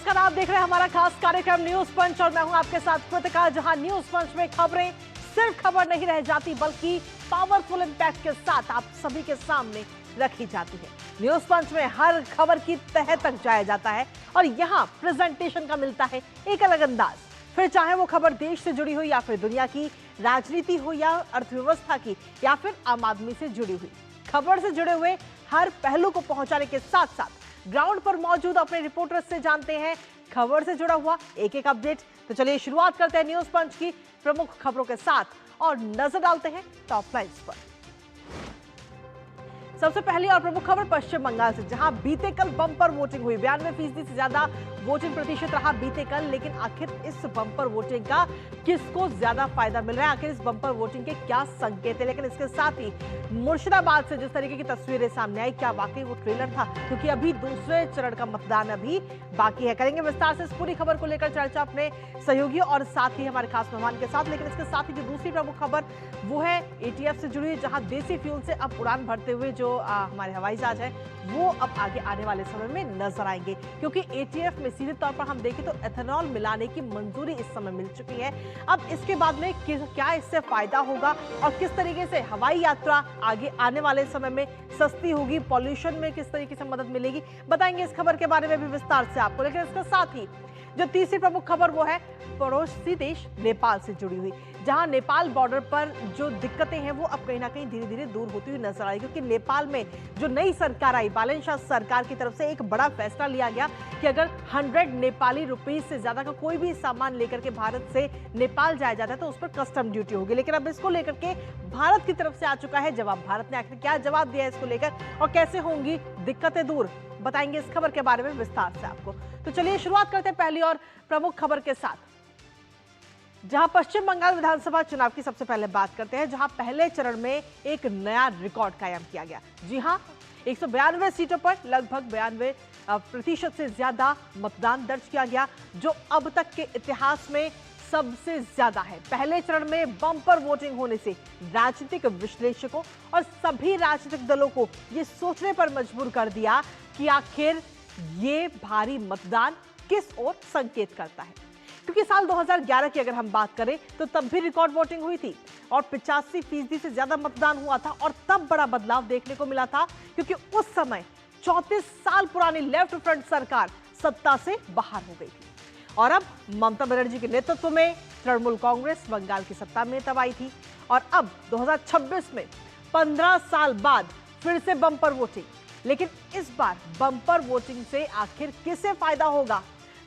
नमस्कार, आप देख रहे हैं हमारा खास कार्यक्रम न्यूज पंच और मैं हूं आपके साथ कृतिका। जहां न्यूज पंच में खबरें सिर्फ खबर नहीं रह जाती बल्कि पावरफुल इंपैक्ट के साथ आप सभी के सामने रखी जाती है। न्यूज पंच में हर खबर की तह तक जाया जाता है और यहां प्रेजेंटेशन का मिलता है एक अलग अंदाज। फिर चाहे वो खबर देश से जुड़ी हो या फिर दुनिया की राजनीति हो या अर्थव्यवस्था की या फिर आम आदमी से जुड़ी हुई, खबर से जुड़े हुए हर पहलू को पहुंचाने के साथ साथ ग्राउंड पर मौजूद अपने रिपोर्टर्स से जानते हैं खबर से जुड़ा हुआ एक एक अपडेट। तो चलिए शुरुआत करते हैं न्यूज पंच की प्रमुख खबरों के साथ और नजर डालते हैं टॉप लाइन्स पर। सबसे पहली और प्रमुख खबर पश्चिम बंगाल से, जहां बीते कल बम्पर वोटिंग हुई। 92% से ज्यादा वोटिंग प्रतिशत रहा बीते कल। लेकिन आखिर इस बम्पर वोटिंग का किसको ज्यादा फायदा मिल रहा है, आखिर इस बम्पर वोटिंग के क्या संकेत है। लेकिन इसके साथ ही मुर्शिदाबाद से जिस तरीके की तस्वीरें सामने आई, क्या वाकई वो ट्रेलर था? क्योंकि अभी दूसरे चरण का मतदान अभी बाकी है। करेंगे विस्तार से इस पूरी खबर को लेकर चर्चा अपने सहयोगियों और साथ ही हमारे खास मेहमान के साथ। लेकिन इसके साथ ही जो दूसरी प्रमुख खबर वो है एटीएफ से जुड़ी, जहां देसी फ्यूल से अब उड़ान भरते हुए जो हमारे हवाई जहाज है वो अब आगे आने वाले समय में नजर आएंगे। क्योंकि एटीएफ में सीधे तौर पर हम देखें तो एथेनॉल मिलाने की मंजूरी इस समय मिल चुकी है। अब इसके बाद में क्या इससे फायदा होगा और किस तरीके से हवाई यात्रा आगे आने वाले समय में सस्ती होगी, पॉल्यूशन में किस तरीके से मदद मिलेगी, बताएंगे इस खबर के बारे में भी विस्तार से आपको। लेकिन इसके साथ ही जो तीसरी प्रमुख खबर वो है पड़ोसी देश नेपाल से जुड़ी हुई, जहां नेपाल बॉर्डर पर जो दिक्कतें हैं वो अब कहीं ना कहीं धीरे धीरे दूर होती हुई नजर आई। क्योंकि नेपाल में जो नई सरकार आई, बालन शाह सरकार की तरफ से एक बड़ा फैसला लिया गया कि अगर 100 नेपाली रुपीज से ज्यादा का कोई भी सामान लेकर के भारत से नेपाल जाया जाता है तो उस पर कस्टम ड्यूटी होगी। लेकिन अब इसको लेकर के भारत की तरफ से आ चुका है जवाब। भारत ने आखिर क्या जवाब दिया है इसको लेकर और कैसे होंगी दिक्कतें दूर, बताएंगे इस खबर के बारे में विस्तार से आपको। तो चलिए शुरुआत करते हैं पहली और प्रमुख खबर के साथ, जहां पश्चिम बंगाल विधानसभा चुनाव की सबसे पहले बात करते हैं, जहां पहले चरण में एक नया रिकॉर्ड कायम किया गया। जी हां, 192 सीटों पर लगभग 92% से ज्यादा मतदान दर्ज किया गया, जो अब तक के इतिहास में सबसे ज्यादा है। पहले चरण में बम्पर वोटिंग होने से राजनीतिक विश्लेषकों और सभी राजनीतिक दलों को यह सोचने पर मजबूर कर दिया कि आखिर ये भारी मतदान किस ओर संकेत करता है। क्योंकि साल 2011 की अगर हम बात करें तो तब भी रिकॉर्ड वोटिंग हुई थी और 85% से ज्यादा मतदान हुआ था और तब बड़ा बदलाव देखने को मिला था। क्योंकि उस समय 34 साल पुरानी लेफ्ट फ्रंट सरकार सत्ता से बाहर हो गई थी और अब ममता बनर्जी के नेतृत्व में तृणमूल कांग्रेस बंगाल की सत्ता में तब आई थी। और अब 2026 में 15 साल बाद फिर से बम्पर वोटिंग। लेकिन इस बार बम्पर वोटिंग से आखिर किसे फायदा होगा,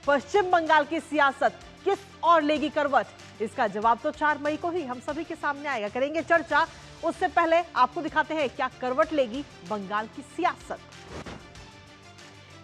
पश्चिम बंगाल की सियासत किस और लेगी करवट, इसका जवाब तो 4 मई को ही हम सभी के सामने आएगा। करेंगे चर्चा, उससे पहले आपको दिखाते हैं क्या करवट लेगी बंगाल की सियासत।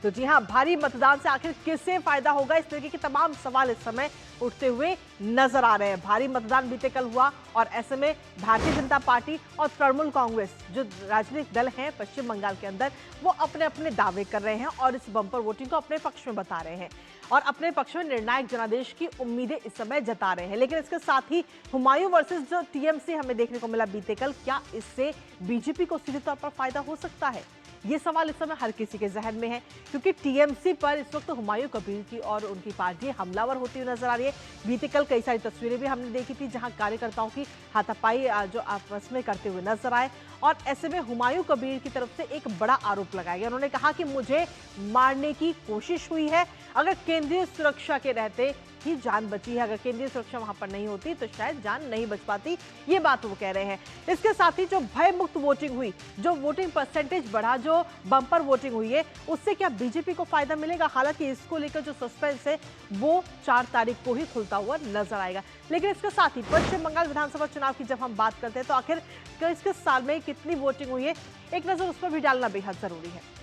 तो जी हां, भारी मतदान से आखिर किससे फायदा होगा, इस तरीके के तमाम सवाल इस समय उठते हुए नजर आ रहे हैं। भारी मतदान बीते कल हुआ और ऐसे में भारतीय जनता पार्टी और तृणमूल कांग्रेस जो राजनीतिक दल हैं पश्चिम बंगाल के अंदर, वो अपने अपने दावे कर रहे हैं और इस बम्पर वोटिंग को अपने पक्ष में बता रहे हैं और अपने पक्ष में निर्णायक जनादेश की उम्मीदें इस समय जता रहे हैं। लेकिन इसके साथ ही हुमायूं वर्सेस जो टीएमसी हमें देखने को मिला बीते कल, क्या इससे बीजेपी को सीधे तौर पर फायदा हो सकता है, ये सवाल इस समय हर किसी के जहन में है। क्योंकि टीएमसी पर इस वक्त हुमायूं कबीर की और उनकी पार्टी हमलावर होती हुई नजर आ रही है। बीते कल कई सारी तस्वीरें भी हमने देखी थी जहां कार्यकर्ताओं की हाथापाई जो आपस में करते हुए नजर आए और ऐसे में हुमायूं कबीर की तरफ से एक बड़ा आरोप लगाया गया। उन्होंने कहा कि मुझे मारने की कोशिश हुई है, अगर केंद्रीय सुरक्षा के रहते ही जान बची है, अगर केंद्रीय सुरक्षा वहां पर नहीं होती तो शायद जान नहीं बच पाती, ये बात वो कह रहे हैं। इसके साथ ही जो भय मुक्त वोटिंग हुई, जो वोटिंग परसेंटेज बढ़ा, जो बम्पर वोटिंग हुई है, उससे क्या बीजेपी को फायदा मिलेगा? हालांकि इसको लेकर जो सस्पेंस है वो 4 तारीख को ही खुलता हुआ नजर आएगा। लेकिन इसके साथ ही पश्चिम बंगाल विधानसभा चुनाव की जब हम बात करते हैं तो आखिर इसके साल में कितनी वोटिंग हुई है, एक नजर उस पर भी डालना बेहद जरूरी है।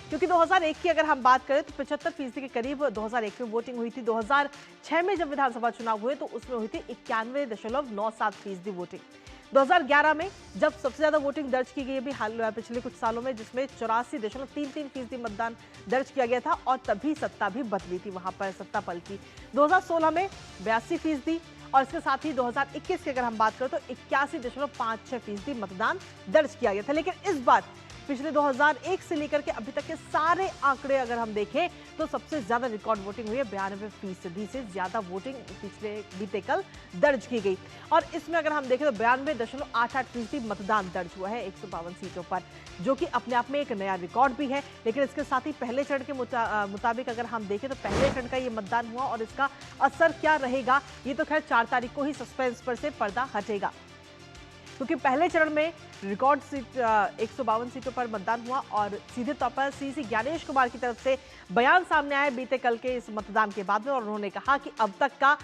क्योंकि 2001 की अगर हम बात करें तो 75% के करीब 2001 में वोटिंग हुई थी। 2006 में जब विधानसभा चुनाव हुए तो उसमें हुई थी 91.97% वोटिंग। 2011 में जब सबसे ज्यादा वोटिंग दर्ज की गई भी हाल पिछले कुछ सालों में, जिसमें 84.33% मतदान दर्ज किया गया था और तभी सत्ता भी बदली थी, वहां पर सत्ता पलटी। 2016 में 82% और इसके साथ ही 2021 की अगर हम बात करें तो 81.56% मतदान दर्ज किया गया था। लेकिन इस बार पिछले 2001 से लेकर के अभी तक के सारे आंकड़े अगर हम देखें तो सबसे ज्यादा रिकॉर्ड वोटिंग हुई है। 92% से ज्यादा वोटिंग पिछले बीते कल दर्ज की गई और इसमें अगर हम देखें तो 92.88% मतदान दर्ज हुआ है 152 सीटों पर, जो कि अपने आप में एक नया रिकॉर्ड भी है। लेकिन इसके साथ ही पहले चरण के मुताबिक अगर हम देखें तो पहले चरण का ये मतदान हुआ और इसका असर क्या रहेगा ये तो खैर 4 तारीख को ही सस्पेंस पर से पर्दा हटेगा, क्योंकि पहले चरण में रिकॉर्ड सीट 152 सीटों पर मतदान हुआ और सीधे तौर पर सीसी ज्ञानेश कुमार की तरफ से बयान सामने आया बीते कल के इस मतदान के बाद में और उन्होंने कहा कि अब तक का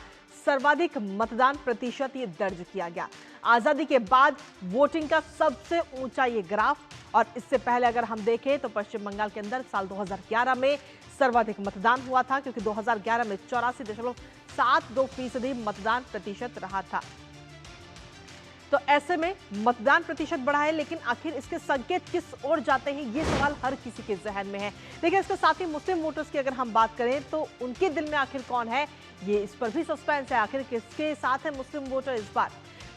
सर्वाधिक मतदान प्रतिशत ये दर्ज किया गया। आजादी के बाद वोटिंग का सबसे ऊंचा ये ग्राफ और इससे पहले अगर हम देखें तो पश्चिम बंगाल के अंदर साल 2011 में सर्वाधिक मतदान हुआ था, क्योंकि 2011 में 84.72% मतदान प्रतिशत रहा था। तो ऐसे में मतदान प्रतिशत बढ़ा है, लेकिन आखिर इसके संकेत किस ओर जाते हैं ये सवाल हर किसी के जहन में है। लेकिन इसके साथ ही मुस्लिम वोटर्स की अगर हम बात करें तो उनके दिल में आखिर कौन है ये इस पर भी सस्पेंस है। आखिर किसके साथ है मुस्लिम वोटर इस बार।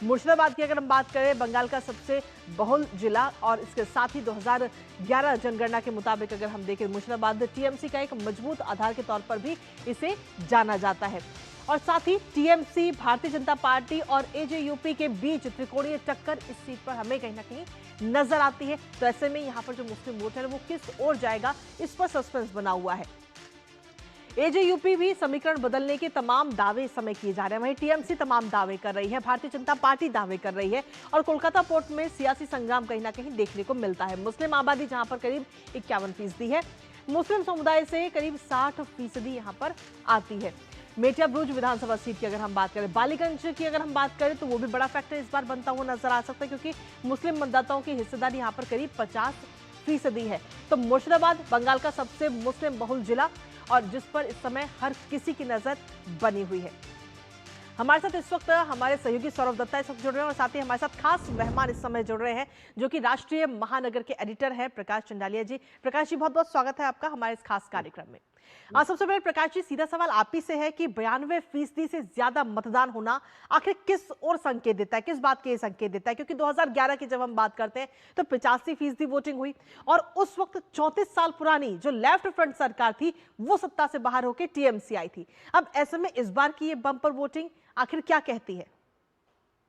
मुर्शिदाबाद की अगर हम बात करें, बंगाल का सबसे बहुल जिला और इसके साथ ही 2011 जनगणना के मुताबिक अगर हम देखें मुर्शिदाबाद टीएमसी का एक मजबूत आधार के तौर पर भी इसे जाना जाता है और साथ ही टीएमसी, भारतीय जनता पार्टी और एजेयूपी के बीच त्रिकोणीय टक्कर इस सीट पर हमें कहीं ना कहीं नजर आती है। तो ऐसे में यहाँ पर जो मुस्लिम वोटर है वो किस ओर जाएगा इस पर सस्पेंस बना हुआ है। एजेयूपी भी समीकरण बदलने के तमाम दावे इस समय किए जा रहे हैं, वहीं टीएमसी तमाम दावे कर रही है, भारतीय जनता पार्टी दावे कर रही है और कोलकाता पोर्ट में सियासी संग्राम कहीं ना कहीं देखने को मिलता है। मुस्लिम आबादी जहां पर करीब 51% है, मुस्लिम समुदाय से करीब 60% यहाँ पर आती है। मेटिया ब्रूज विधानसभा सीट की अगर हम बात करें, बालीगंज की अगर हम बात करें तो वो भी बड़ा फैक्टर इस बार बनता हुआ नजर आ सकता है, क्योंकि मुस्लिम मतदाताओं की हिस्सेदारी यहाँ पर करीब 50% है। तो मुर्शिदाबाद बंगाल का सबसे मुस्लिम बहुल जिला और जिस पर इस समय हर किसी की नजर बनी हुई है। हमारे साथ इस वक्त हमारे सहयोगी सौरभ दत्ता इस वक्त जुड़ रहे हैं और साथ ही हमारे साथ खास मेहमान इस समय जुड़ रहे हैं जो कि राष्ट्रीय महानगर के एडिटर हैं प्रकाश चंडालिया जी। प्रकाश जी, बहुत बहुत स्वागत है आपका हमारे इस खास कार्यक्रम में। सबसे पहले प्रकाश जी, सीधा सवाल आप ही से है कि 92% से ज्यादा मतदान होना आखिर किस ओर संकेत देता है, किस बात के संकेत देता है? क्योंकि 2011 की जब हम बात करते हैं तो 85% वोटिंग हुई और उस वक्त 34 साल पुरानी जो लेफ्ट फ्रंट सरकार थी वो सत्ता से बाहर होकर टीएमसी आई थी। अब ऐसे में इस बार की ये बम्पर वोटिंग आखिर क्या कहती है?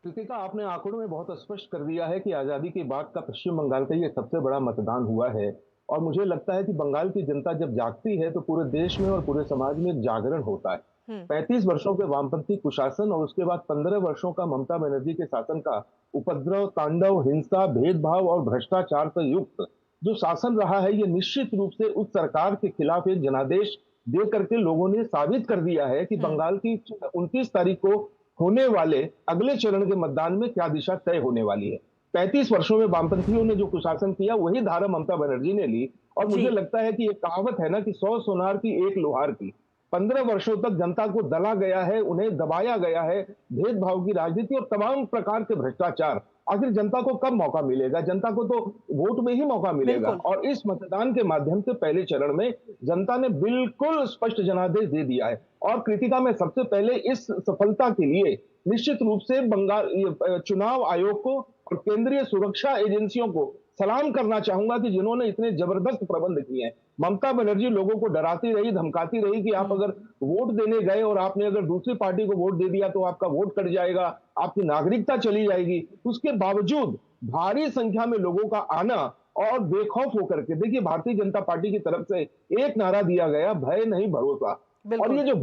कृतिका, आपने आंकड़ों में बहुत स्पष्ट कर दिया है कि आजादी के बाद का पश्चिम बंगाल का ये सबसे बड़ा मतदान हुआ है और मुझे लगता है कि बंगाल की जनता जब जागती है तो पूरे देश में और पूरे समाज में एक जागरण होता है। 35 वर्षों के वामपंथी कुशासन और उसके बाद 15 वर्षों का ममता बनर्जी के शासन का उपद्रव, तांडव, हिंसा, भेदभाव और भ्रष्टाचार से युक्त जो शासन रहा है, ये निश्चित रूप से उस सरकार के खिलाफ एक जनादेश दे करके लोगों ने साबित कर दिया है कि बंगाल की 29 तारीख को होने वाले अगले चरण के मतदान में क्या दिशा तय होने वाली है। 35 वर्षों में वामपंथियों ने जो कुशासन किया वही धारा ममता बनर्जी ने ली और मुझे लगता है कि एक कहावत है ना कि 100 सोनार की एक लोहार की। 15 वर्षों तक जनता को दला गया है, उन्हें दबाया गया है, भेदभाव की राजनीति और तमाम प्रकार के भ्रष्टाचार। आखिर जनता को कब मौका मिलेगा? जनता को तो वोट में ही मौका मिलेगा और इस मतदान के माध्यम से पहले चरण में जनता ने बिल्कुल स्पष्ट जनादेश दे दिया है। और कृतिका, में सबसे पहले इस सफलता के लिए निश्चित रूप से बंगाल चुनाव आयोग को और केंद्रीय सुरक्षा एजेंसियों को सलाम करना चाहूंगा कि जिन्होंने इतने जबरदस्त प्रबंध किए हैं। ममता बनर्जी लोगों को डराती रही, धमकाती रही कि आप अगर वोट देने गए और आपने अगर दूसरी पार्टी को वोट दे दिया तो आपका वोट कट जाएगा, आपकी नागरिकता चली जाएगी। उसके बावजूद भारी संख्या में लोगों का आना और बेखौफ होकर के, देखिए भारतीय जनता पार्टी की तरफ से एक नारा दिया गया, भय नहीं भरोसा। और ये जो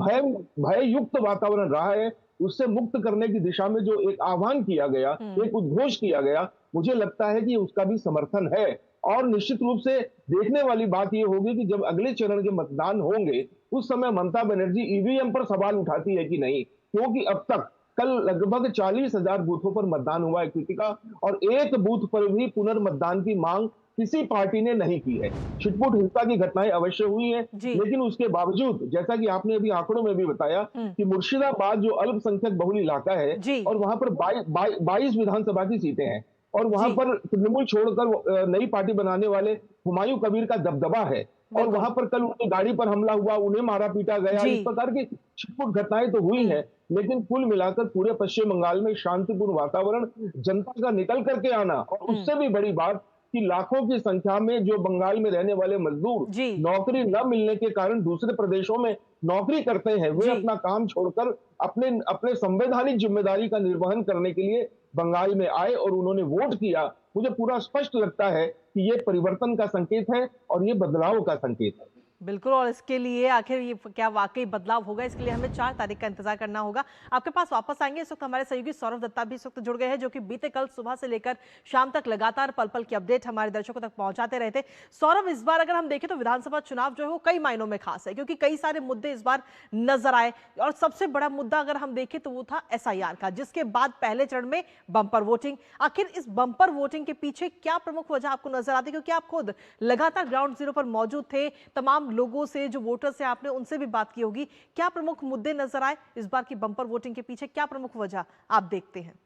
भय युक्त वातावरण रहा है उससे मुक्त करने की दिशा में जो एक आह्वान किया गया, एक उद्घोष किया गया, मुझे लगता है कि उसका भी समर्थन है। और निश्चित रूप से देखने वाली बात यह होगी कि जब अगले चरण के मतदान होंगे उस समय ममता बनर्जी ईवीएम पर सवाल उठाती है कि नहीं, क्योंकि अब तक कल लगभग 40,000 बूथों पर मतदान हुआ है कृतिका, और एक बूथ पर भी पुनर्मतदान की मांग किसी पार्टी ने नहीं की है। छिटपुट हिंसा की घटनाएं अवश्य हुई हैं, लेकिन उसके बावजूद जैसा कि आपने अभी आंकड़ों में भी बताया कि मुर्शिदाबाद जो अल्पसंख्यक बहुल इलाका है और वहां पर 22 विधानसभा की सीटें हैं और वहां पर तृणमूल छोड़कर नई पार्टी बनाने वाले हुमायूं कबीर का दबदबा है और वहां पर कल उनकी गाड़ी पर हमला हुआ, उन्हें मारा पीटा गया। इस प्रकार की छिटपुट घटनाएं तो हुई हैं, लेकिन कुल मिलाकर पूरे पश्चिम बंगाल में शांतिपूर्ण वातावरण, जनता का निकल करके आना और उससे भी बड़ी बात कि लाखों की संख्या में जो बंगाल में रहने वाले मजदूर जी नौकरी न मिलने के कारण दूसरे प्रदेशों में नौकरी करते हैं, वे जी अपना काम छोड़कर अपने अपने संवैधानिक जिम्मेदारी का निर्वहन करने के लिए बंगाल में आए और उन्होंने वोट किया। मुझे पूरा स्पष्ट लगता है कि ये परिवर्तन का संकेत है और ये बदलाव का संकेत है। बिल्कुल। और इसके लिए आखिर ये क्या वाकई बदलाव होगा, इसके लिए हमें 4 तारीख का इंतजार करना होगा। आपके पास वापस आएंगे। इस वक्त हमारे सहयोगी सौरभ दत्ता भी इस वक्त जुड़ गए हैं, जो कि बीते कल सुबह से लेकर शाम तक लगातार पल पल की अपडेट हमारे दर्शकों तक पहुंचाते रहे थे। सौरभ, इस बार अगर हम देखें तो विधानसभा चुनाव जो है वो कई मायनों में खास है, क्योंकि कई सारे मुद्दे इस बार नजर आए। और सबसे बड़ा मुद्दा अगर हम देखें तो वो था SIR का, जिसके बाद पहले चरण में बंपर वोटिंग। आखिर इस बंपर वोटिंग के पीछे क्या प्रमुख वजह आपको नजर आती है, क्योंकि आप खुद लगातार ग्राउंड जीरो पर मौजूद थे, तमाम लोगों से जो वोटर्स हैं आपने उनसे भी बात की होगी। क्या प्रमुख मुद्दे नजर आए इस बार की बंपर वोटिंग के पीछे, क्या प्रमुख वजह आप देखते हैं?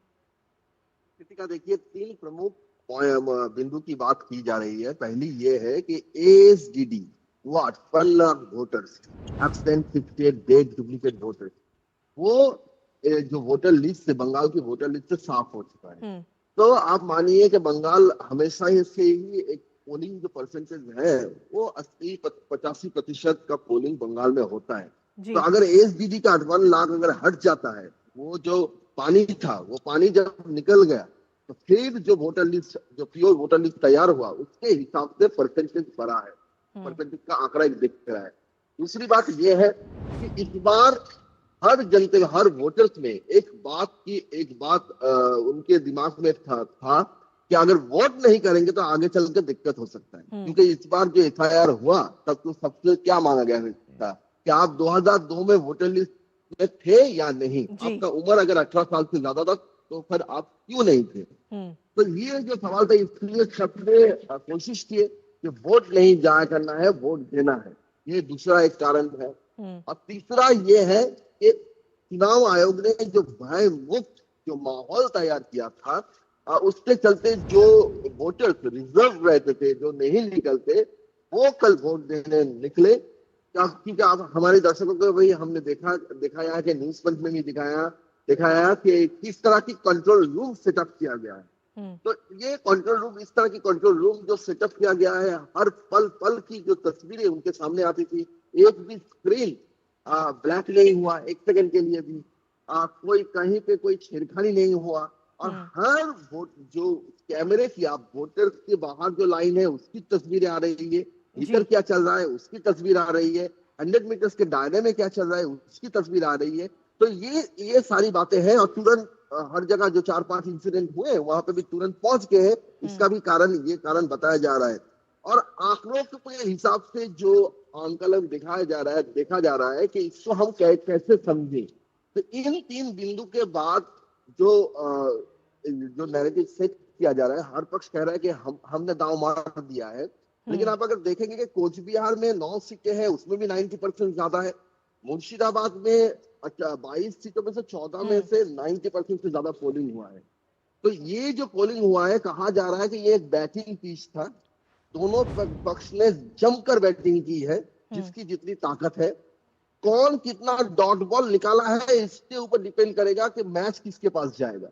कृतिका, देखिए, तीन प्रमुख बिंदु की बात की जा रही है। पहली ये है कि ASDD, वो 58 lakh voters, absent 58 dead duplicate voters, वो जो वोटर लिस्ट से, बंगाल की वोटर लिस्ट से साफ हो चुका है। तो आप मानिए कि बंगाल हमेशा से ही एक पोलिंग जो परसेंटेज है वो 80-85% का पोलिंग बंगाल में होता है। तो अगर ASDD का 58 लाख अगर हट जाता है, वो जो पानी था वो पानी जब निकल गया, तो फिर जो वोटर लिस्ट, जो प्योर वोटर लिस्ट तैयार हुआ, उसके हिसाब से परसेंटेज बढ़ा है, परसेंटेज का आंकड़ा एक दिख रहा है। दूसरी बात यह है कि इस बार हर जनता, हर वोटर्स में एक बात उनके दिमाग में था कि अगर वोट नहीं करेंगे तो आगे चलकर दिक्कत हो सकता है। क्योंकि इस बार जो FIR हुआ तब तो सबसे क्या मांगा गया था कि आप 2002 में वोटर लिस्ट में थे या नहीं, आपका उम्र अगर 18 साल से ज्यादा था तो फिर आप क्यों नहीं थे। तो ये जो सवाल था, इसलिए सबने कोशिश की कि वोट नहीं जाया करना है, वोट देना है। ये दूसरा एक कारण है। और तीसरा ये है कि चुनाव आयोग ने जो भय मुक्त जो माहौल तैयार किया था, उसके चलते जो वोटर्स रिजर्व रहते थे, जो नहीं निकलते, वो कल वोट देने निकले। क्योंकि आप हमारे दर्शकों को भाई हमने दिखाया कि न्यूज पंच में भी दिखाया कि किस तरह की कंट्रोल रूम सेटअप किया गया है। तो ये कंट्रोल रूम, इस तरह की कंट्रोल रूम जो सेटअप किया गया है, हर पल पल की जो तस्वीरें उनके सामने आती थी, एक भी स्क्रीन ब्लैक नहीं हुआ एक सेकंड के लिए भी, कोई कहीं पे कोई छेड़खानी नहीं हुआ। और हर वोट जो कैमरे की, आप वोटर के बाहर जो लाइन है उसकी तस्वीरें आ रही है, भीतर क्या चल रहा है उसकी तस्वीर आ रही है, 100 मीटर्स के दायरे में क्या चल रहा है उसकी तस्वीर आ रही है। तो ये सारी बातें हैं। और तुरंत हर जगह जो 4-5 इंसिडेंट हुए वहां पे भी तुरंत पहुंच गए हैं। इसका भी कारण बताया जा रहा है। और आंकड़ों के हिसाब से जो आंकलन देखा जा रहा है कि इसको हम कैसे समझें। तो इन तीन बिंदु के बाद जो नैरेटिव सेट किया जा रहा है, हर पक्ष कह रहा है कि हमने दांव मार दिया है। लेकिन आप अगर देखेंगे कि कोच बिहार में 9 सीटें हैं, उसमें भी 90% ज्यादा है। मुर्शिदाबाद में 22 सीटों में से 14 में से 90% से ज्यादा पोलिंग हुआ है। तो ये जो पोलिंग हुआ है, कहा जा रहा है कि ये एक बैटिंग पिच था। दोनों पक्ष ने जमकर बैटिंग की है, जिसकी जितनी ताकत है। कौन कितना डॉट बॉल निकाला है इसके ऊपर डिपेंड करेगा कि मैच किसके पास जाएगा।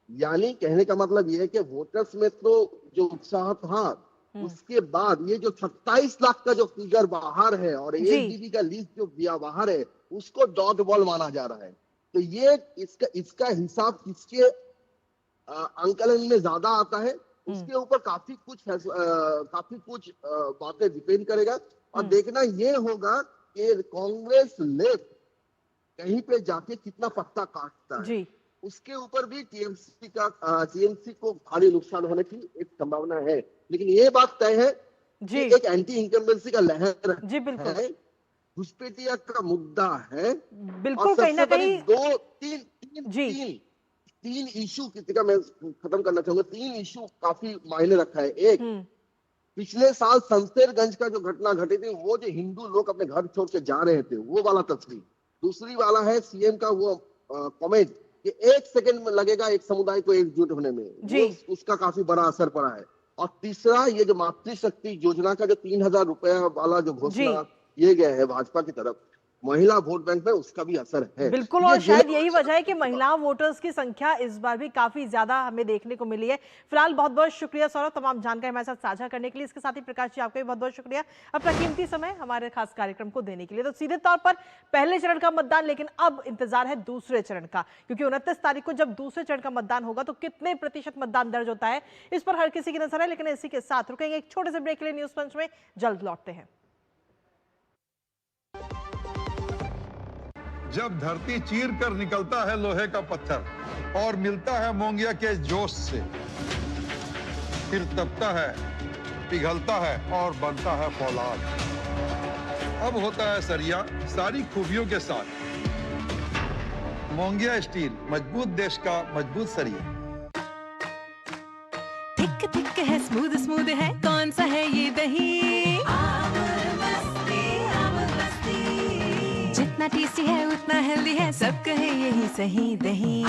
यानी कहने का मतलब यह है कि वोटर्स में तो जो उत्साह था, उसके बाद ये जो 27 लाख का जो फिगर बाहर है और ASDD का लिस्ट जो दिया बाहर है, उसको डॉट बॉल माना जा रहा है। तो ये इसका हिसाब किसके आंकलन में ज्यादा आता है, उसके ऊपर काफी कुछ बातें डिपेंड करेगा। और देखना ये होगा कि कांग्रेस लेफ्ट कहीं पे जाके कितना पत्ता काटता है, उसके ऊपर भी TMC को भारी नुकसान होने की एक संभावना है। लेकिन ये बात तय है कि एक एंटी इनकम्बेंसी का लहर है, घुसपैठिया का मुद्दा है। बिल्कुल, कहीं ना कहीं तीन इशू का मैं खत्म करना चाहूंगा। 3 इशू काफी मायने रखा है। एक, पिछले साल शमशेरगंज का जो घटना घटी थी, वो जो हिंदू लोग अपने घर छोड़ के जा रहे थे, वो वाला तस्वीर। दूसरी वाला है CM का वो कमेंट कि 1 सेकंड में लगेगा एक समुदाय को एकजुट होने में, उसका काफी बड़ा असर पड़ा है। और तीसरा, ये जो मातृशक्ति योजना का जो 3000 रुपया वाला जो घोषणा किए गए हैं भाजपा की तरफ, महिला वोट बैंक में उसका भी असर है। बिल्कुल, और शायद यही वजह है कि महिला वोटर्स की संख्या इस बार भी काफी ज्यादा हमें देखने को मिली है। फिलहाल बहुत बहुत शुक्रिया सौरभ, तमाम जानकारी हमारे साथ साझा करने के लिए। इसके साथ ही प्रकाश जी, आपका भी बहुत बहुत शुक्रिया अपना कीमती समय हमारे खास कार्यक्रम को देने के लिए। तो सीधे तौर पर पहले चरण का मतदान, लेकिन अब इंतजार है दूसरे चरण का, क्योंकि 29 तारीख को जब दूसरे चरण का मतदान होगा तो कितने प्रतिशत मतदान दर्ज होता है इस पर हर किसी की नजर है। लेकिन इसी के साथ रुकेंगे एक छोटे से ब्रेक के लिए न्यूज पंच में, जल्द लौटते हैं। जब धरती चीर कर निकलता है लोहे का पत्थर और मिलता है मोंगिया के जोश से, फिर तपता है, पिघलता है और बनता है फौलाद। अब होता है सरिया सारी खूबियों के साथ। मोंगिया स्टील, मजबूत देश का मजबूत सरिया। थिक थिक है, स्मूथ स्मूथ है, कौन सा है ये दही? जितना टेस्टी है उतना हेल्दी है, सब कहे यही सही दही।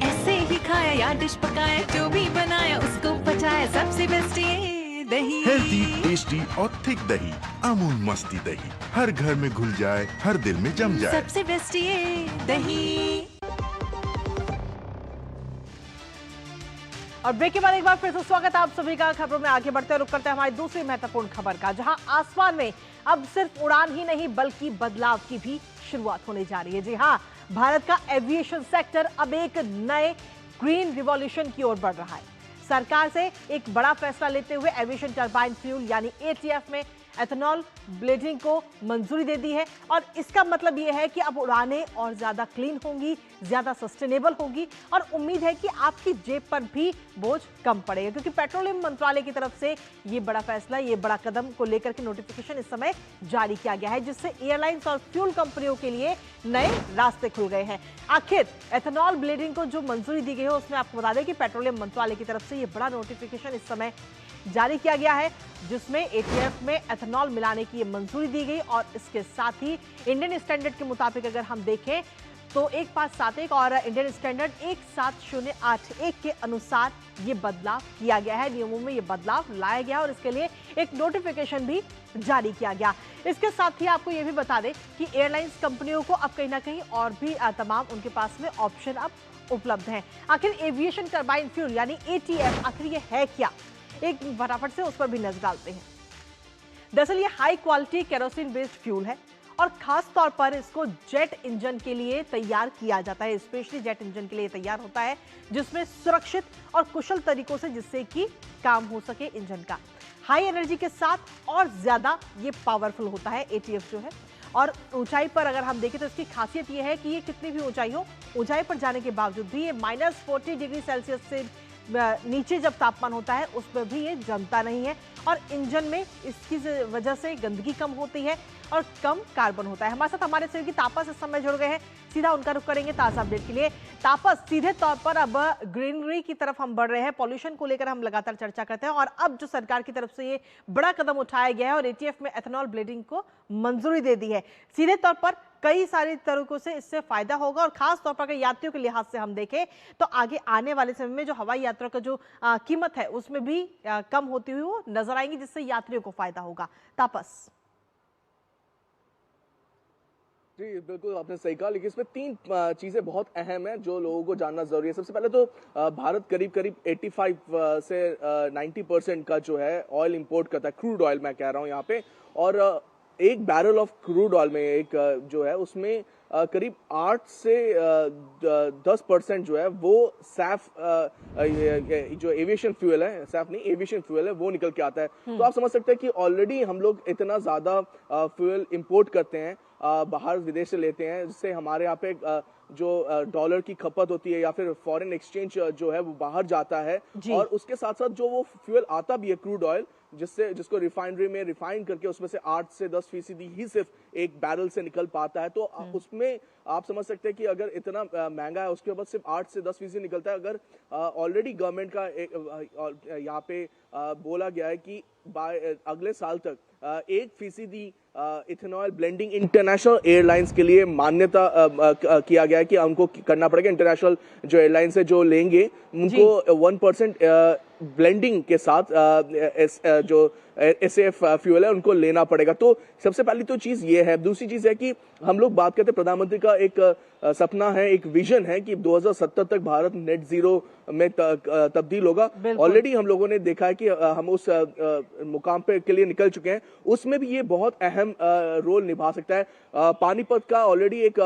ऐसे ही खाया या डिश पकाया, जो भी बनाया उसको पचाया, सबसे बेस्ट ये दही। हेल्दी, टेस्टी और थिक दही, अमूल मस्ती दही, हर घर में घुल जाए, हर दिल में जम जाए, सबसे बेस्ट ये दही। और ब्रेक के बाद एक बार फिर से स्वागत है आप सभी का। खबरों में आगे बढ़ते हैं, रुक करते हैं हमारी दूसरी महत्वपूर्ण खबर का, जहां आसमान में अब सिर्फ उड़ान ही नहीं बल्कि बदलाव की भी शुरुआत होने जा रही है। जी हां, भारत का एविएशन सेक्टर अब एक नए ग्रीन रिवॉल्यूशन की ओर बढ़ रहा है। सरकार से एक बड़ा फैसला लेते हुए एविएशन टरबाइन फ्यूल यानी एटीएफ में एथेनॉल ब्लेडिंग को मंजूरी दे दी है, और इसका मतलब यह है कि अब उड़ानें और ज्यादा क्लीन होंगी, ज्यादा सस्टेनेबल होगी, और उम्मीद है कि आपकी जेब पर भी बोझ कम पड़ेगा, क्योंकि पेट्रोलियम मंत्रालय की तरफ से ये बड़ा फैसला, ये बड़ा कदम को लेकर के नोटिफिकेशन इस समय जारी किया गया है, जिससे एयरलाइंस और फ्यूल कंपनियों के लिए नए रास्ते खुल गए हैं। आखिर एथेनॉल ब्लेडिंग को जो मंजूरी दी गई है उसमें आपको बता दें कि पेट्रोलियम मंत्रालय की तरफ से ये बड़ा नोटिफिकेशन इस समय जारी किया गया है, जिसमें एटीएफ में एथेनॉल मिलाने की मंजूरी दी गई। और इसके साथ ही इंडियन स्टैंडर्ड के मुताबिक अगर हम देखें तो 1571 और इंडियन स्टैंडर्ड 17081 के अनुसार ये बदलाव किया गया है, नियमों में ये बदलाव लाया गया और इसके लिए एक नोटिफिकेशन भी जारी किया गया। इसके साथ ही आपको ये भी बता दें कि एयरलाइंस कंपनियों को अब कहीं ना कहीं और भी तमाम उनके पास में ऑप्शन अब उपलब्ध हैं। आखिर एविएशन टरबाइन फ्यूल यानी एटीएफ आखिर ये है क्या, एक फटाफट से उस पर भी नजर डालते हैं। दरअसल ये high quality kerosene based fuel है और खास तौर पर इसको जेट इंजन के लिए तैयार किया जाता है, स्पेशली जेट इंजन के लिए तैयार होता है, जिसमें सुरक्षित और कुशल तरीकों से जिससे कि काम हो सके इंजन का। हाई एनर्जी के साथ और ज्यादा ये पावरफुल होता है एटीएफ जो है। और ऊंचाई पर अगर हम देखें तो इसकी खासियत ये है कि ये कितनी भी ऊंचाई हो, ऊंचाई पर जाने के बावजूद भी ये -40 डिग्री सेल्सियस से नीचे जब तापमान होता है उस पर भी ये जमता नहीं है, और इंजन में इसकी वजह से गंदगी कम होती है और कम कार्बन होता है। हमारे साथ हमारे सहयोगी तापस इस समय जुड़ गए हैं, सीधा उनका रुख करेंगे ताजा अपडेट के लिए। तापस, सीधे तौर पर अब ग्रीनरी की तरफ हम बढ़ रहे हैं, पॉल्यूशन को लेकर हम लगातार चर्चा करते हैं, और अब जो सरकार की तरफ से ये बड़ा कदम उठाया गया है और एटीएफ में एथेनॉल ब्लेडिंग को मंजूरी दे दी है, सीधे तौर पर कई सारे तरीकों से इससे फायदा होगा। और खास तौर पर अगर यात्रियों के लिहाज से हम देखें तो आगे आने वाले समय में जो हवाई यात्रा का जो कीमत है उसमें भी कम होती हुई वो नजर आएंगी, जिससे यात्रियों को फायदा होगा। तापस जी बिल्कुल आपने सही कहा, लेकिन इसमें 3 चीजें बहुत अहम हैं जो लोगों को जानना जरूरी है। सबसे पहले तो भारत करीब 85 से 90% का जो है ऑयल इंपोर्ट करता है, क्रूड ऑयल मैं कह रहा हूँ यहाँ पे, और एक बैरल ऑफ क्रूड ऑयल में एक जो है उसमें करीब 8 से 10% जो है वो सैफ जो एविएशन फ्यूल है, सैफ नहीं एविएशन फ्यूल है, वो निकल के आता है। तो आप समझ सकते हैं कि ऑलरेडी हम लोग इतना ज्यादा फ्यूल इंपोर्ट करते हैं, बाहर विदेश से लेते हैं, जिससे हमारे यहाँ पे जो डॉलर की खपत होती है या फिर फॉरेन एक्सचेंज जो है वो बाहर जाता है, और उसके साथ साथ जो वो फ्यूल आता भी है क्रूड ऑयल, जिसको रिफाइनरी में रिफाइन करके उसमें से 8 से 10% ही सिर्फ एक बैरल से निकल पाता है। तो उसमें आप समझ सकते हैं कि अगर इतना महंगा है उसके बाद सिर्फ 8 से 10% निकलता है। अगर ऑलरेडी गवर्नमेंट का यहाँ पे बोला गया है कि अगले साल तक 1% इथेनॉल ब्लेंडिंग इंटरनेशनल एयरलाइंस के लिए मान्यता किया गया है कि उनको करना पड़ेगा। इंटरनेशनल जो एयरलाइंस है जो लेंगे उनको 1% ब्लेंडिंग के साथ जो SAF फ्यूल है उनको लेना पड़ेगा। तो सबसे पहली तो चीज ये है। दूसरी चीज है कि हम लोग बात करते हैं, प्रधानमंत्री का एक सपना है, एक विजन है कि 2070 तक भारत नेट जीरो में तब्दील होगा। ऑलरेडी हम लोगों ने देखा है कि हम उस मुकाम पे के लिए निकल चुके हैं। उसमें भी ये बहुत अहम रोल निभा सकता है। पानीपत का ऑलरेडी एक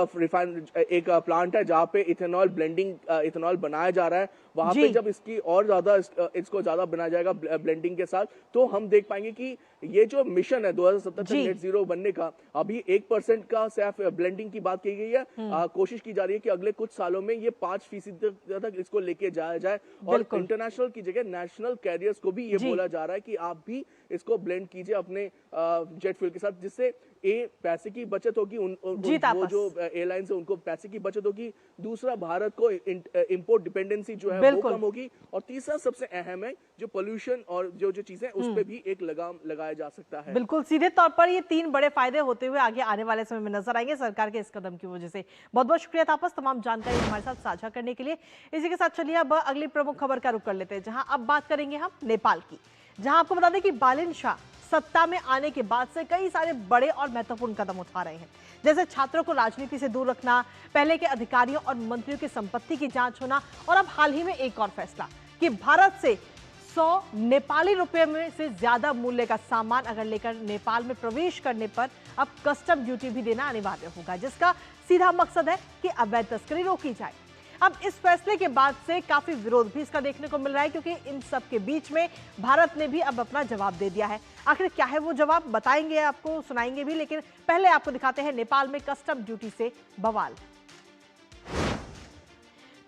प्लांट है जहां पे इथेनॉल ब्लेंडिंग इथेनॉल बनाया जा रहा है। वहां पे जब इसकी और ज्यादा इसको ज्यादा बनाया जाएगा ब्लेंडिंग के साथ, तो हम देख पाएंगे कि ये जो मिशन है 2070 तक नेट जीरो बनने का, अभी 1% का सिर्फ ब्लेंडिंग की बात की गई है। कोशिश की जा रही है कि अगले कुछ सालों में ये 5% तक इसको लेके जाया जाए। और इंटरनेशनल की जगह नेशनल कैरियर्स को भी ये बोला जा रहा है कि आप भी इसको ब्लेंड कीजिए अपने जेट फ्यूल के साथ, जिससे पैसे की बचत होगी, वो जो एयरलाइंस है उनको पैसे की बचत होगी। दूसरा, भारत को इंपोर्ट डिपेंडेंसी जो है वो कम होगी। और तीसरा सबसे अहम है, जो पोल्यूशन और जो चीजें उस पर भी एक लगाम लगाया जा सकता है। बिल्कुल, सीधे तौर पर ये 3 बड़े फायदे होते हुए आगे आने वाले समय में नजर आएंगे सरकार के इस कदम की वजह से। बहुत बहुत शुक्रिया तापस, तमाम जानकारी हमारे साथ साझा करने के लिए। इसी के साथ चलिए अब अगली प्रमुख खबर का रुख कर लेते हैं, जहां अब बात करेंगे हम नेपाल की, जहां आपको बता दें कि बालिन शाह सत्ता में आने के बाद से कई सारे बड़े और महत्वपूर्ण कदम उठा रहे हैं, जैसे छात्रों को राजनीति से दूर रखना, पहले के अधिकारियों और मंत्रियों की संपत्ति की जांच होना, और अब हाल ही में एक और फैसला कि भारत से 100 नेपाली रुपए में से ज्यादा मूल्य का सामान अगर लेकर नेपाल में प्रवेश करने पर अब कस्टम ड्यूटी भी देना अनिवार्य होगा, जिसका सीधा मकसद है कि अवैध तस्करी रोकी जाए। अब इस फैसले के बाद से काफी विरोध भी इसका देखने को मिल रहा है, क्योंकि इन सब के बीच में भारत ने भी अब अपना जवाब दे दिया है। आखिर क्या है वो जवाब, बताएंगे, आपको सुनाएंगे भी, लेकिन पहले आपको दिखाते हैं नेपाल में कस्टम ड्यूटी से बवाल।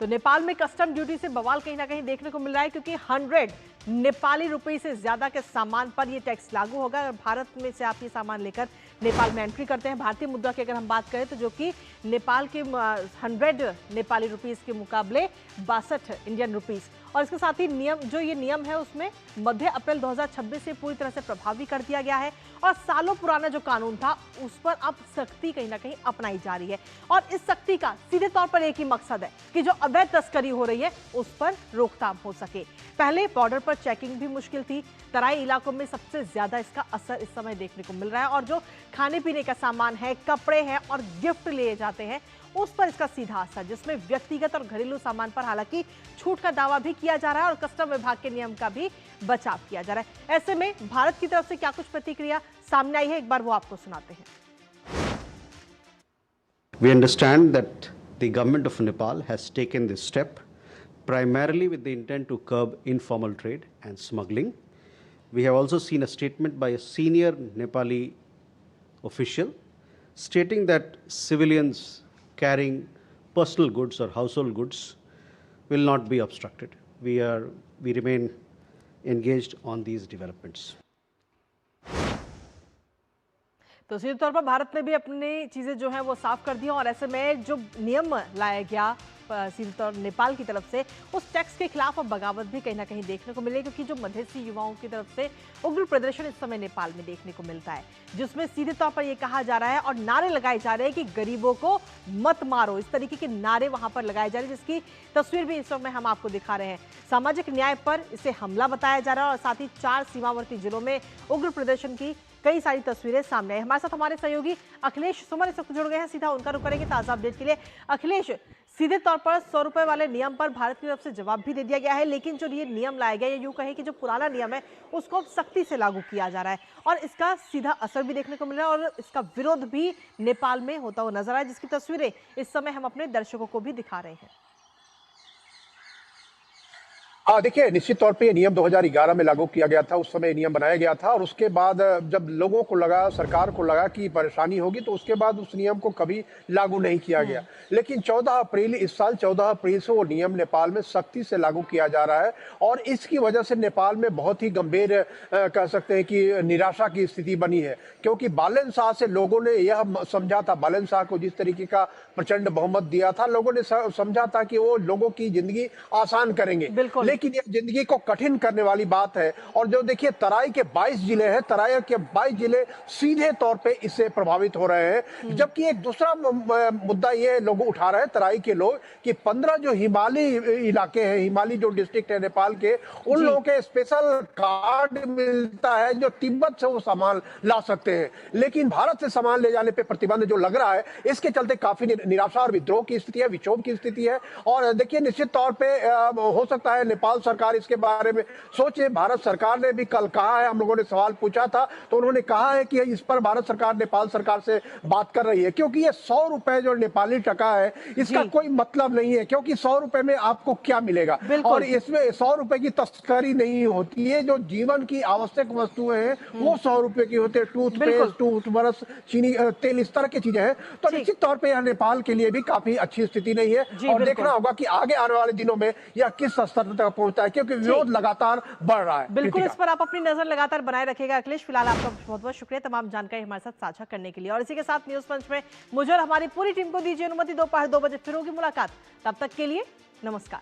तो नेपाल में कस्टम ड्यूटी से बवाल कहीं ना कहीं देखने को मिल रहा है, क्योंकि 100 नेपाली रुपए से ज्यादा के सामान पर यह टैक्स लागू होगा अगर भारत में से आप ये सामान लेकर नेपाल में एंट्री करते हैं। भारतीय मुद्रा की अगर हम बात करें तो जो कि नेपाल के 100 नेपाली रुपीस के मुकाबले 62 इंडियन रुपीस, और इसके साथ ही ये नियम है उसमें मध्य अप्रैल 2026 से पूरी तरह से प्रभावी कर दिया गया है। और सालों पुराना जो कानून था उस पर अब सख्ती कहीं ना कहीं अपनाई जा रही है, और इस सख्ती का सीधे तौर पर एक ही मकसद है कि जो अवैध तस्करी हो रही है उस पर रोकथाम हो सके। पहले बॉर्डर पर चेकिंग भी मुश्किल थी, तराई इलाकों में सबसे ज्यादा इसका असर इस समय देखने को मिल रहा है, और जो खाने पीने का सामान है, कपड़े हैं और गिफ्ट लिए जाते हैं उस पर इसका सीधा असर, जिसमें व्यक्तिगत और घरेलू सामान पर हालांकि छूट का दावा भी किया जा रहा है और कस्टम विभाग के नियम का भी बचाव किया जा रहा है। ऐसे में भारत की तरफ से क्या कुछ प्रतिक्रिया सामने आई है, एक बार वो आपको सुनाते हैं। We understand that the government of Nepal has taken this step primarily with the intent to curb informal trade and smuggling. We have also seen a statement by a senior Nepali official stating that civilians carrying personal goods or household goods will not be obstructed. We remain engaged on these developments. तो सीधे तौर पर भारत ने भी अपनी चीजें जो है वो साफ कर दी, और ऐसे में जो नियम लाया गया सीधे तौर नेपाल की तरफ से, उस टैक्स के खिलाफ अब बगावत भी कहीं ना कहीं देखने को मिलेगी, क्योंकि जो मधेसी युवाओं की तरफ से उग्र प्रदर्शन इस समय नेपाल में देखने को मिलता है, जिसमें सीधे तौर पर यह कहा जा रहा है और नारे लगाए जा रहे हैं कि गरीबों को मत मारो, इस तरीके के नारे वहां पर लगाए जा रहे हैं, जिसकी तस्वीर भी इस समय हम आपको दिखा रहे हैं। सामाजिक न्याय पर इसे हमला बताया जा रहा है, और साथ ही 4 सीमावर्ती जिलों में उग्र प्रदर्शन की कई सारी तस्वीरें सामने आई। हमारे साथ हमारे सहयोगी अखिलेश सुमन इस वक्त जुड़ गए हैं, सीधा उनका रुख करेंगे ताजा अपडेट के लिए। अखिलेश, सीधे तौर पर 100 रुपए वाले नियम पर भारत की तरफ से जवाब भी दे दिया गया है, लेकिन जो ये नियम लाया गया, यूं कहे कि जो पुराना नियम है उसको सख्ती से लागू किया जा रहा है, और इसका सीधा असर भी देखने को मिल रहा है, और इसका विरोध भी नेपाल में होता हुआ नजर आया, जिसकी तस्वीरें इस समय हम अपने दर्शकों को भी दिखा रहे हैं। देखिए, निश्चित तौर पे ये नियम 2011 में लागू किया गया था, उस समय नियम बनाया गया था, और उसके बाद जब लोगों को लगा, सरकार को लगा कि परेशानी होगी, तो उसके बाद उस नियम को कभी लागू नहीं किया गया। लेकिन 14 अप्रैल इस साल 14 अप्रैल से वो नियम नेपाल में सख्ती से लागू किया जा रहा है, और इसकी वजह से नेपाल में बहुत ही गंभीर कह सकते हैं कि निराशा की स्थिति बनी है, क्योंकि बालन शाह से लोगों ने यह समझा था, बालन शाह को जिस तरीके का प्रचंड बहुमत दिया था, लोगों ने समझा था कि वो लोगों की जिंदगी आसान करेंगे। लेकिन ये जिंदगी को कठिन करने वाली बात है। और जो देखिए तराई के 22 जिले हैं, तराई के 22 जिले सीधे तौर पे इससे प्रभावित हो रहे हैं। जबकि एक दूसरा मुद्दा ये लोग उठा रहे हैं तराई के लोग कि 15 जो हिमालयी इलाके हैं, हिमालयी जो डिस्ट्रिक्ट है नेपाल के, उन लोगों के स्पेशल कार्ड मिलता है जो तिब्बत से वो सामान ला सकते हैं। लेकिन भारत से सामान ले जाने पे प्रतिबंध जो लग रहा है, इसके चलते काफी निराशा और विद्रोह की स्थिति है, विक्षोभ की स्थिति है। और देखिए निश्चित तौर पे हो सकता है नेपाल सरकार इसके बारे में सोचे। भारत सरकार ने भी कल कहा है, हम लोगों ने सवाल पूछा था तो उन्होंने कहा है कि इस पर भारत सरकार नेपाल सरकार से बात कर रही है, क्योंकि ये 100 रुपए जो नेपाली टका है इसका कोई मतलब नहीं है, क्योंकि 100 रुपए में आपको क्या मिलेगा। और इसमें 100 रुपए की तस्करी नहीं होती है। जो जीवन की आवश्यक वस्तुएं हैं वो 100 रुपए की होते हैं, टूथपेस्ट, टूथब्रश, चीनी, तेल, इस तरह की चीजें हैं। तो निश्चित तौर पर यह नेपाल के लिए भी काफी अच्छी स्थिति नहीं है और देखना होगा कि आगे आने वाले दिनों में यह किस स्तर तक पहुंचता है, क्योंकि विरोध लगातार बढ़ रहा है। बिल्कुल, इस पर आप अपनी नजर लगातार बनाए रखिएगा अखिलेश। फिलहाल आपका बहुत बहुत शुक्रिया तमाम जानकारी हमारे साथ साझा करने के लिए। और इसी के साथ न्यूज पंच में मुझे और हमारी पूरी टीम को दीजिए अनुमति। दोपहर 2 बजे फिर होगी मुलाकात। तब तक के लिए नमस्कार।